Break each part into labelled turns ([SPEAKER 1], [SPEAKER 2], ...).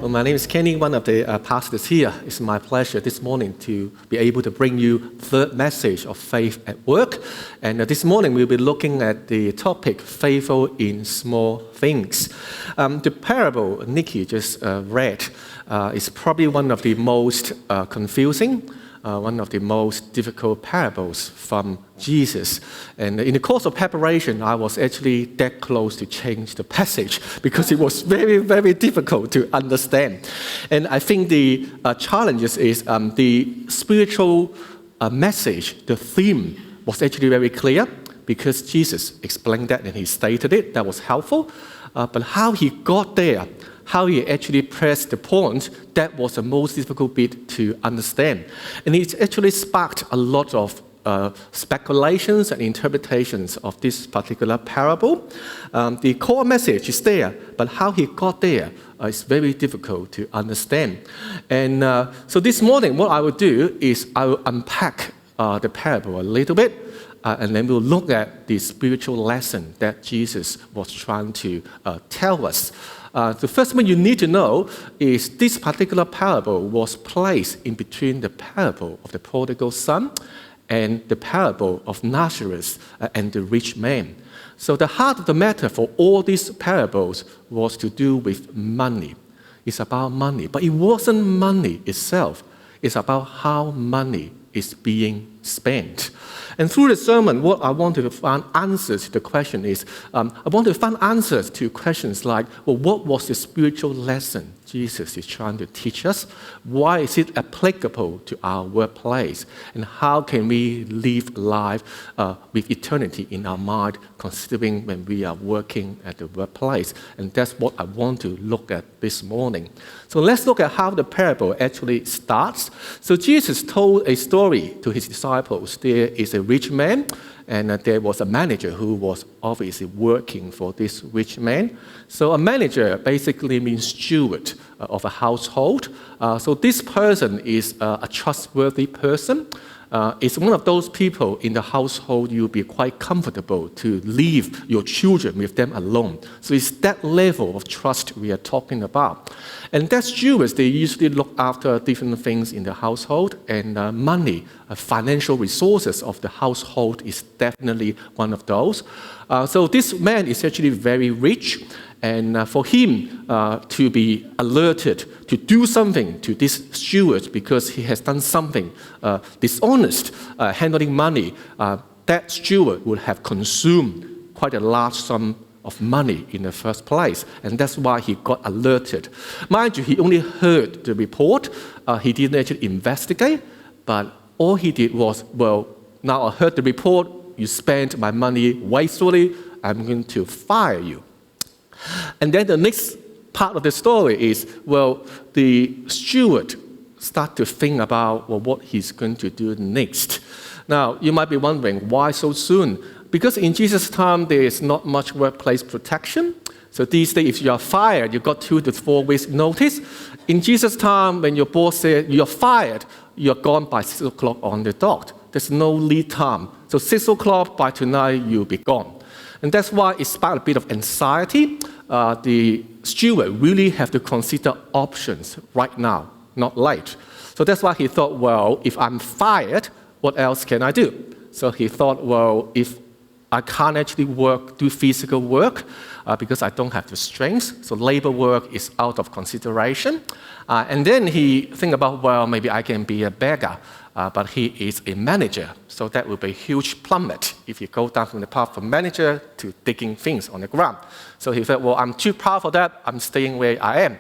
[SPEAKER 1] Well, my name is Kenny, one of the pastors here. It's my pleasure this morning to be able to bring you third message of Faith at Work. And this morning we'll be looking at the topic, Faithful in Small Things. The parable Nikki just read is probably one of the most confusing, one of the most difficult parables from Jesus. And in the course of preparation, I was actually that close to change the passage because it was very, very difficult to understand. And I think the challenge is the spiritual message, the theme was actually very clear because Jesus explained that and he stated it. That was helpful. But how he got there, how he actually pressed the point, that was the most difficult bit to understand. And it actually sparked a lot of speculations and interpretations of this particular parable. The core message is there, but how he got there is very difficult to understand. And so this morning, what I will do is I will unpack the parable a little bit, and then we'll look at the spiritual lesson that Jesus was trying to tell us. The first thing you need to know is this particular parable was placed in between the parable of the prodigal son and the parable of Lazarus and the rich man. So the heart of the matter for all these parables was to do with money. It's about money, but it wasn't money itself. It's about how money is being spent. And through the sermon, what I want to find answers to the question is, I want to find answers to questions like, well, what was the spiritual lesson Jesus is trying to teach us? Why is it applicable to our workplace? And how can we live life with eternity in our mind, considering when we are working at the workplace? And that's what I want to look at this morning. So let's look at how the parable actually starts. So Jesus told a story to his disciples. There is a rich man, and there was a manager who was obviously working for this rich man. So a manager basically means steward of a household. So this person is a trustworthy person. It's one of those people in the household you'll be quite comfortable to leave your children with them alone. So it's that level of trust we are talking about. And that stewards, they usually look after different things in the household, and money, financial resources of the household is definitely one of those. So this man is actually very rich, and for him to be alerted to do something to this steward because he has done something dishonest, handling money, that steward would have consumed quite a large sum of money in the first place, and that's why he got alerted. Mind you, he only heard the report. He didn't actually investigate, but all he did was, well, now I heard the report, you spent my money wastefully, I'm going to fire you. And then the next part of the story is, well, the steward starts to think about, well, what he's going to do next. Now, you might be wondering, why so soon? Because in Jesus' time, there is not much workplace protection. So these days, if you are fired, you got 2 to 4 weeks notice. In Jesus' time, when your boss said you're fired, you're gone by 6 o'clock on the dot. There's no lead time. So 6 o'clock by tonight, you'll be gone. And that's why it sparked a bit of anxiety. The steward really have to consider options right now, not late. So that's why he thought, well, if I'm fired, what else can I do? So he thought, well, if I can't actually do physical work because I don't have the strength, so labor work is out of consideration. And then he think about, well, maybe I can be a beggar. But he is a manager, so that will be a huge plummet if you go down from the path from manager to digging things on the ground. So he thought, well, I'm too proud for that, I'm staying where I am.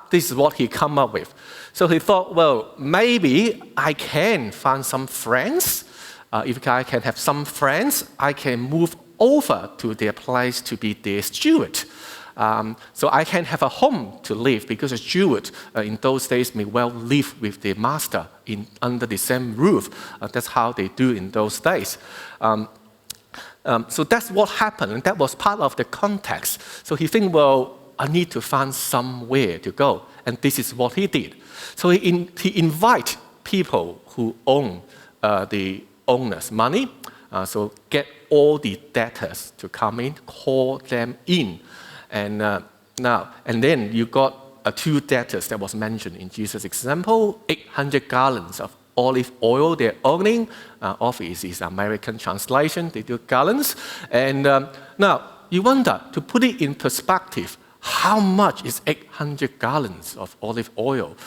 [SPEAKER 1] This is what he come up with. So he thought, well, maybe I can find some friends. If I can have some friends, I can move over to their place to be their steward. So I can have a home to live because a steward in those days may well live with their master under the same roof. That's how they do in those days. So that's what happened, and that was part of the context. So he think, well, I need to find somewhere to go, and this is what he did. So he invite people who own the owner's money, so get all the debtors to come in, call them in. And then you got two debtors that was mentioned in Jesus' example, 800 gallons of olive oil they're owning. Obviously, it's American translation, they do gallons. And now, you wonder, to put it in perspective, how much is 800 gallons of olive oil?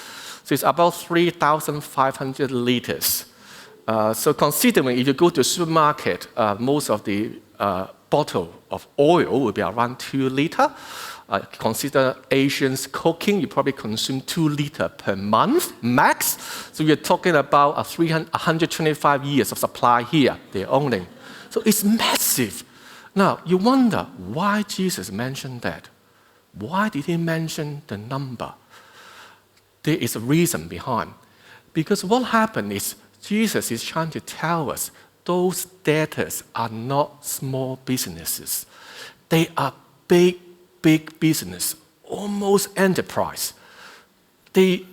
[SPEAKER 1] So it's about 3,500 liters. So considering if you go to a supermarket, most of the bottle of oil will be around 2 liters. Consider Asians cooking, you probably consume 2 liters per month, max. So we're talking about 125 years of supply here, they're owning. So it's massive. Now, you wonder why Jesus mentioned that. Why did he mention the number? There is a reason behind. Because what happened is Jesus is trying to tell us those debtors are not small businesses. They are big business, almost enterprise. They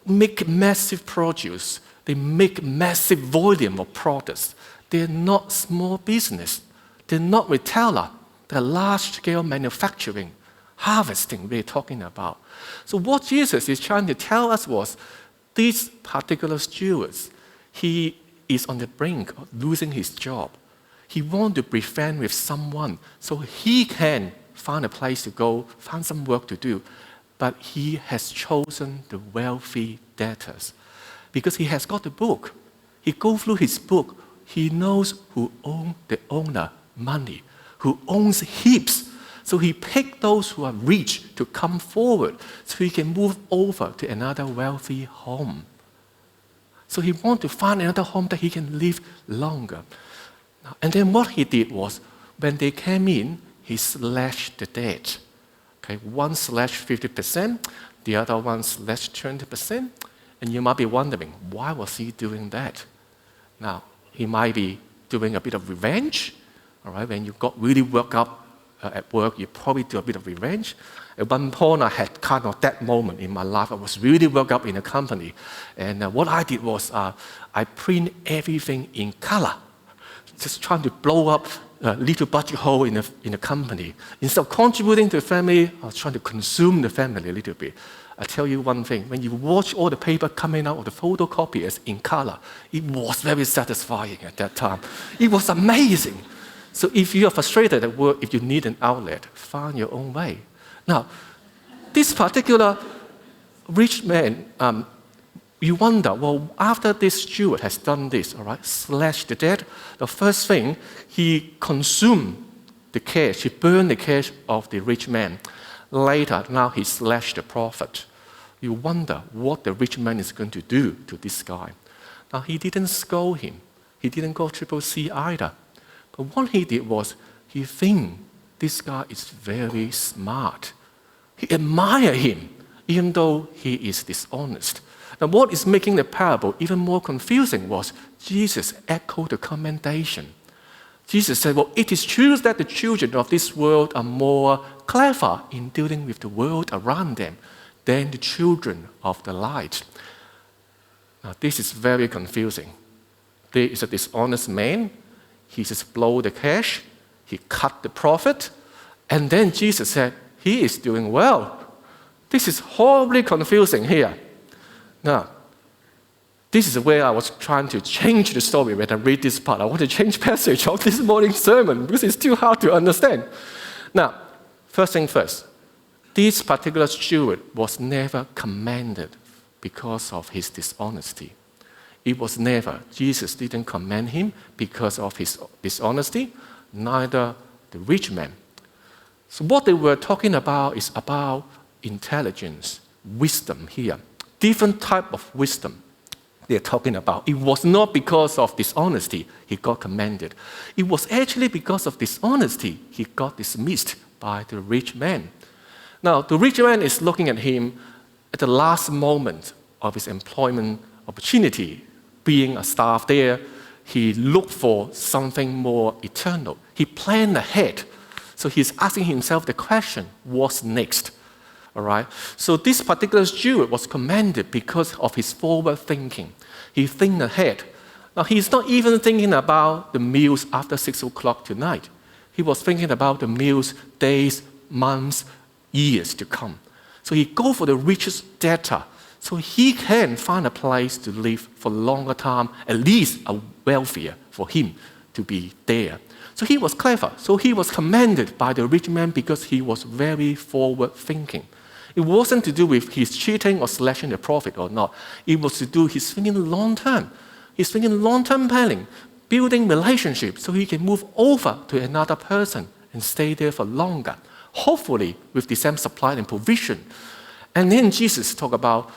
[SPEAKER 1] make massive produce. They make massive volume of products. They're not small business. They're not retailer. They're large-scale manufacturing, harvesting we're talking about. So what Jesus is trying to tell us was, these particular stewards, he is on the brink of losing his job. He wants to be friends with someone so he can find a place to go, find some work to do. But he has chosen the wealthy debtors because he has got the book. He goes through his book. He knows who owns the owner money, who owns heaps. So he picked those who are rich to come forward so he can move over to another wealthy home. So he wants to find another home that he can live longer. And then what he did was, when they came in, he slashed the debt. Okay, one slashed 50%, the other one slashed 20%. And you might be wondering, why was he doing that? Now, he might be doing a bit of revenge. All right, when you got really worked up at work, you probably do a bit of revenge. At one point, I had kind of that moment in my life. I was really worked up in a company. And what I did was I print everything in color, just trying to blow up a little budget hole in the company. Instead of contributing to the family, I was trying to consume the family a little bit. I tell you one thing, when you watch all the paper coming out of the photocopiers in color, it was very satisfying at that time. It was amazing. So if you are frustrated at work, if you need an outlet, find your own way. Now, this particular rich man, you wonder, well, after this steward has done this, all right, slashed the debt, the first thing, he consumed the cash, he burned the cash of the rich man. Later, now he slashed the profit. You wonder what the rich man is going to do to this guy. Now, he didn't scold him. He didn't go triple C either. But what he did was, he think this guy is very smart. He admired him, even though he is dishonest. Now, what is making the parable even more confusing was Jesus echoed the commendation. Jesus said, well, it is true that the children of this world are more clever in dealing with the world around them than the children of the light. Now, this is very confusing. There is a dishonest man. He just blew the cash. He cut the profit. And then Jesus said, he is doing well. This is horribly confusing here. Now, this is where I was trying to change the story when I read this part. I want to change passage of this morning's sermon because it's too hard to understand. Now, first thing first, this particular steward was never commended because of his dishonesty. It was never. Jesus didn't commend him because of his dishonesty, neither the rich man. So what they were talking about is about intelligence, wisdom here. Different type of wisdom they're talking about. It was not because of dishonesty he got commended. It was actually because of dishonesty he got dismissed by the rich man. Now, the rich man is looking at him at the last moment of his employment opportunity. Being a staff there, he looked for something more eternal. He planned ahead. So he's asking himself the question, what's next? All right? So this particular steward was commended because of his forward thinking. He thinks ahead. Now, he's not even thinking about the meals after 6 o'clock tonight. He was thinking about the meals, days, months, years to come. So he go for the richest debtor, so he can find a place to live for longer time, at least a wealthier for him to be there. So he was clever. So he was commended by the rich man because he was very forward-thinking. It wasn't to do with his cheating or slashing the profit or not. It was to do with his thinking long-term. He's thinking long-term planning, building relationships so he can move over to another person and stay there for longer, hopefully with the same supply and provision. And then Jesus talked about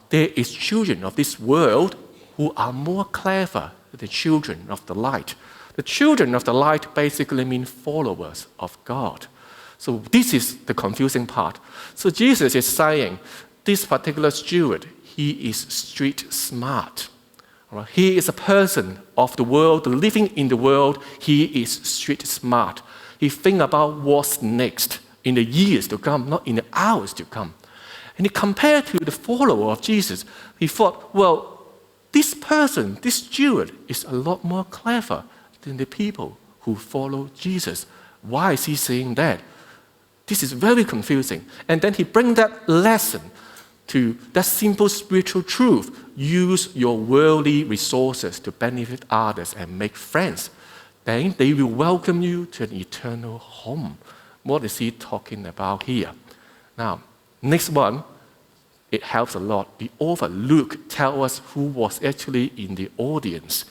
[SPEAKER 1] there is children of this world who are more clever than the children of the light. The children of the light basically mean followers of God. So this is the confusing part. So Jesus is saying, this particular steward, he is street smart. Right? He is a person of the world, living in the world. He is street smart. He thinks about what's next in the years to come, not in the hours to come. And he compared to the follower of Jesus. He thought, well, this person, this steward, is a lot more clever than the people who follow Jesus. Why is he saying that? This is very confusing. And then he brings that lesson to that simple spiritual truth. Use your worldly resources to benefit others and make friends. Then they will welcome you to an eternal home. What is he talking about here? Now, next one, it helps a lot. The author Luke tells us who was actually in the audience.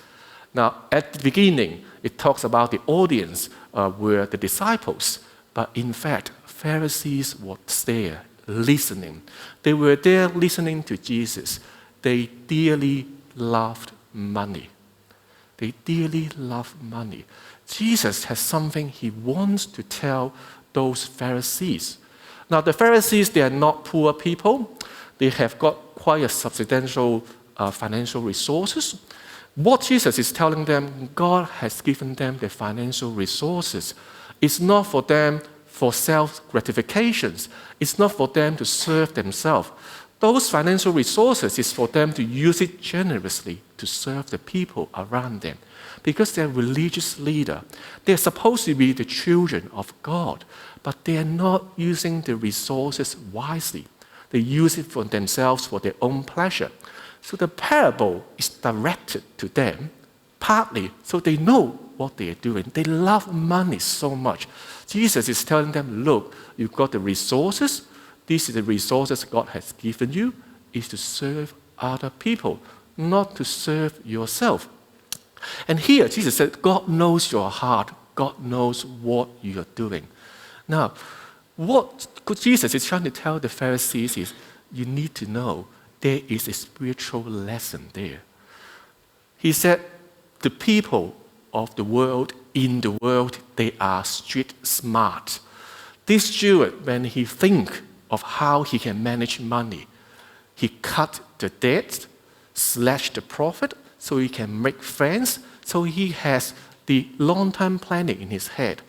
[SPEAKER 1] Now, at the beginning, it talks about the audience were the disciples. But in fact, Pharisees were there listening. They were there listening to Jesus. They dearly loved money. They dearly loved money. Jesus has something he wants to tell those Pharisees. Now, the Pharisees, they are not poor people. They have got quite a substantial financial resources. What Jesus is telling them, God has given them the financial resources. It's not for them for self-gratifications. It's not for them to serve themselves. Those financial resources is for them to use it generously to serve the people around them. Because they're religious leader, they're supposed to be the children of God, but they are not using the resources wisely. They use it for themselves for their own pleasure. So the parable is directed to them, partly so they know what they are doing. They love money so much. Jesus is telling them, look, you've got the resources. These are the resources God has given you, is to serve other people, not to serve yourself. And here, Jesus said, God knows your heart. God knows what you are doing. Now, what Jesus is trying to tell the Pharisees is, you need to know there is a spiritual lesson there. He said, the people of the world, in the world, they are street smart. This steward, when he think of how he can manage money, he cut the debt, slash the profit, so he can make friends, so he has the long-term planning in his head.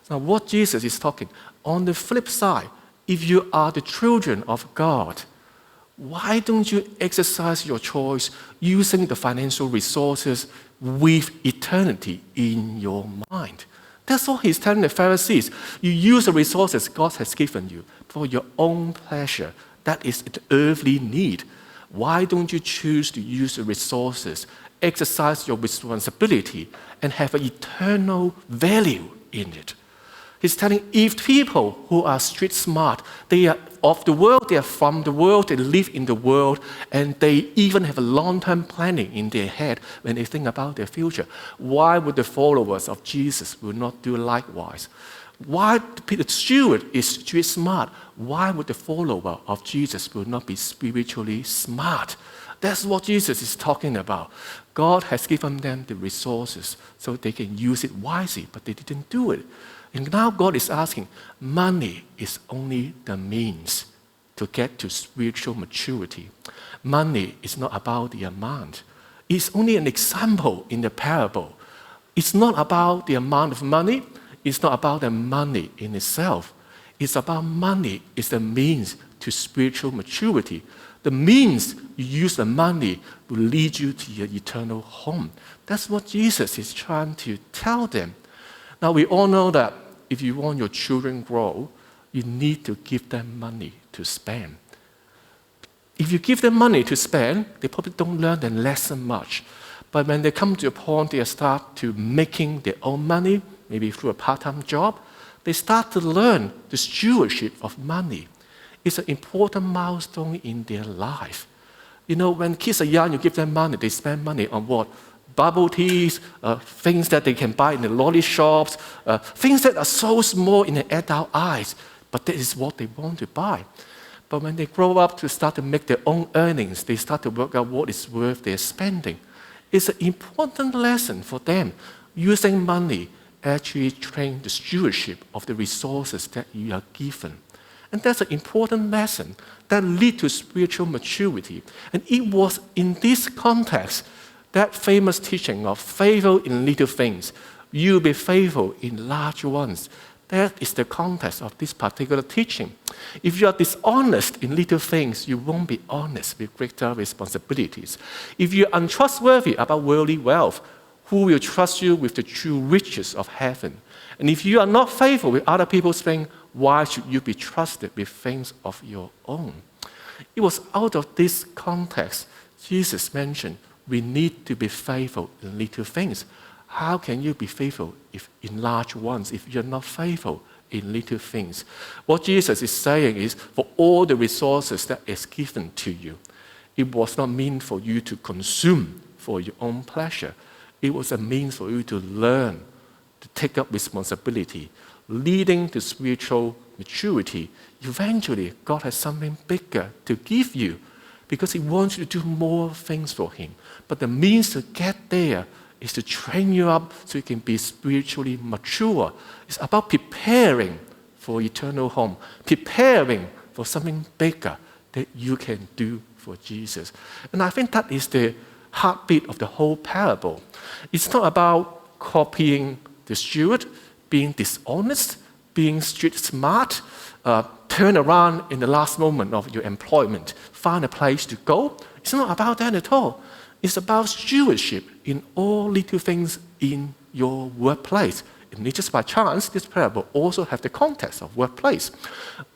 [SPEAKER 1] Now, what Jesus is talking, on the flip side, if you are the children of God, why don't you exercise your choice using the financial resources with eternity in your mind? That's what he's telling the Pharisees. You use the resources God has given you for your own pleasure. That is an earthly need. Why don't you choose to use the resources, exercise your responsibility, and have an eternal value in it? He's telling, if people who are street smart, they are of the world, they are from the world, they live in the world, and they even have a long-term planning in their head when they think about their future, why would the followers of Jesus will not do likewise? Why the steward is street smart? Why would the follower of Jesus will not be spiritually smart? That's what Jesus is talking about. God has given them the resources so they can use it wisely, but they didn't do it. And now God is asking, money is only the means to get to spiritual maturity. Money is not about the amount. It's only an example in the parable. It's not about the amount of money. It's not about the money in itself. It's about money is the means to spiritual maturity. The means you use the money will lead you to your eternal home. That's what Jesus is trying to tell them. Now, we all know that if you want your children to grow, you need to give them money to spend. If you give them money to spend, they probably don't learn the lesson much. But when they come to a point they start to making their own money, maybe through a part-time job, they start to learn the stewardship of money. It's an important milestone in their life. When kids are young, you give them money, they spend money on what? Bubble teas, things that they can buy in the lolly shops, things that are so small in the adult eyes, but that is what they want to buy. But when they grow up to start to make their own earnings, they start to work out what is worth their spending. It's an important lesson for them. Using money actually train the stewardship of the resources that you are given. And that's an important lesson that leads to spiritual maturity. And it was in this context, that famous teaching of faithful in little things, you'll be faithful in large ones. That is the context of this particular teaching. If you are dishonest in little things, you won't be honest with greater responsibilities. If you're untrustworthy about worldly wealth, who will trust you with the true riches of heaven? And if you are not faithful with other people's things, why should you be trusted with things of your own? It was out of this context Jesus mentioned we need to be faithful in little things. How can you be faithful in large ones if you're not faithful in little things? What Jesus is saying is, for all the resources that is given to you, it was not meant for you to consume for your own pleasure. It was a means for you to learn, to take up responsibility, leading to spiritual maturity. Eventually, God has something bigger to give you because He wants you to do more things for Him. But the means to get there is to train you up so you can be spiritually mature. It's about preparing for eternal home, preparing for something bigger that you can do for Jesus. And I think that is the heartbeat of the whole parable. It's not about copying the steward, being dishonest, being street smart, turn around in the last moment of your employment, find a place to go. It's not about that at all. It's about stewardship in all little things in your workplace. And not just by chance, this parable also has the context of workplace.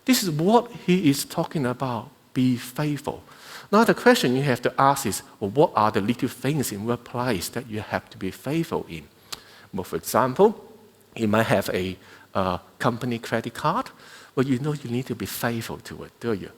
[SPEAKER 1] This is what he is talking about, be faithful. Now the question you have to ask is, well, what are the little things in workplace that you have to be faithful in? Well, for example, you might have a company credit card. Well, you need to be faithful to it, do you?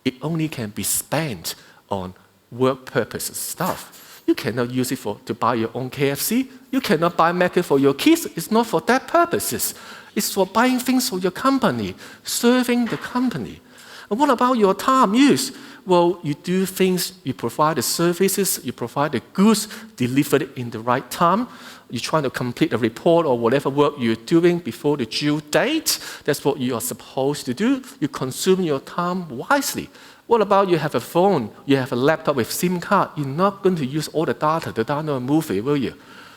[SPEAKER 1] It only can be spent on work purposes stuff. You cannot use it to buy your own KFC. You cannot buy Mac for your kids. It's not for that purposes. It's for buying things for your company, serving the company. And what about your time use? Well, you do things, you provide the services, you provide the goods, deliver it in the right time. You're trying to complete a report or whatever work you're doing before the due date. That's what you are supposed to do. You consume your time wisely. What about you have a phone, you have a laptop with SIM card? You're not going to use all the data to download a movie, will you?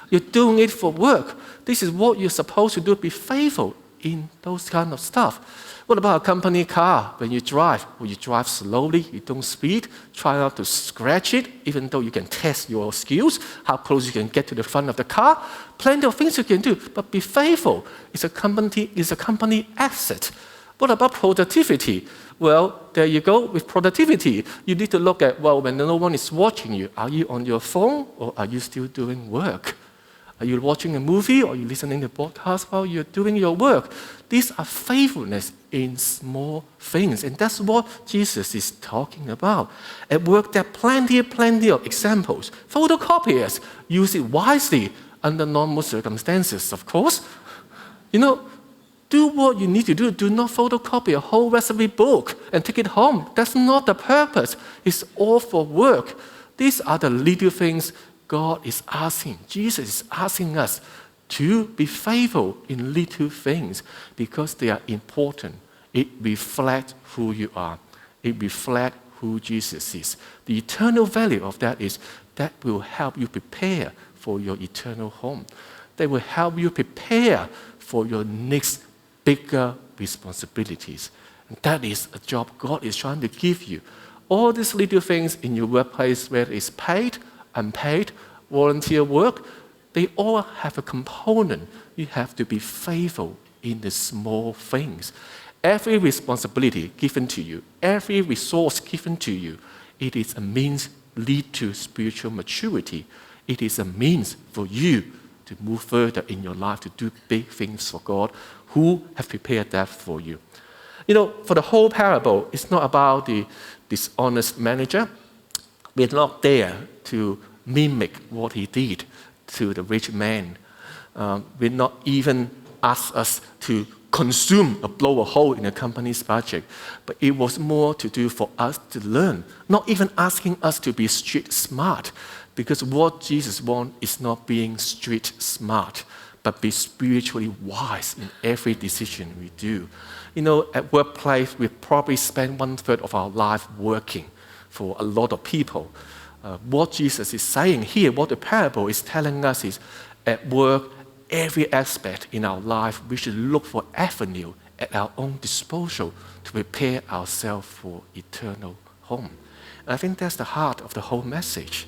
[SPEAKER 1] You're doing it for work. This is what you're supposed to do. Be faithful in those kind of stuff. What about a company car? When you drive, well, you drive slowly, you don't speed, try not to scratch it, even though you can test your skills, how close you can get to the front of the car. Plenty of things you can do, but be faithful. It's a company asset. What about productivity? Well, there you go. With productivity, you need to look at, well, when no one is watching you, are you on your phone or are you still doing work? Are you watching a movie or are you listening to podcasts while you're doing your work? These are faithfulness in small things. And that's what Jesus is talking about. At work, there are plenty of examples. Photocopiers, use it wisely under normal circumstances, of course. Do what you need to do. Do not photocopy a whole recipe book and take it home. That's not the purpose. It's all for work. These are the little things God is asking. Jesus is asking us to be faithful in little things because they are important. It reflects who you are. It reflects who Jesus is. The eternal value of that is that will help you prepare for your eternal home. They will help you prepare for your next bigger responsibilities. And that is a job God is trying to give you. All these little things in your workplace, whether it's paid, unpaid, volunteer work, they all have a component. You have to be faithful in the small things. every responsibility given to you, every resource given to you, it is a means lead to spiritual maturity. It is a means for you to move further in your life, to do big things for God, who have prepared that for you. For the whole parable, it's not about the dishonest manager. We're not there to mimic what he did to the rich man. We're not even asked us to consume or blow a hole in the company's budget. But it was more to do for us to learn, not even asking us to be street smart, because what Jesus wants is not being street smart, but be spiritually wise in every decision we do. At workplace, we probably spend 1/3 of our life working for a lot of people. What Jesus is saying here, what the parable is telling us is, at work, every aspect in our life, we should look for avenue at our own disposal to prepare ourselves for eternal home. And I think that's the heart of the whole message.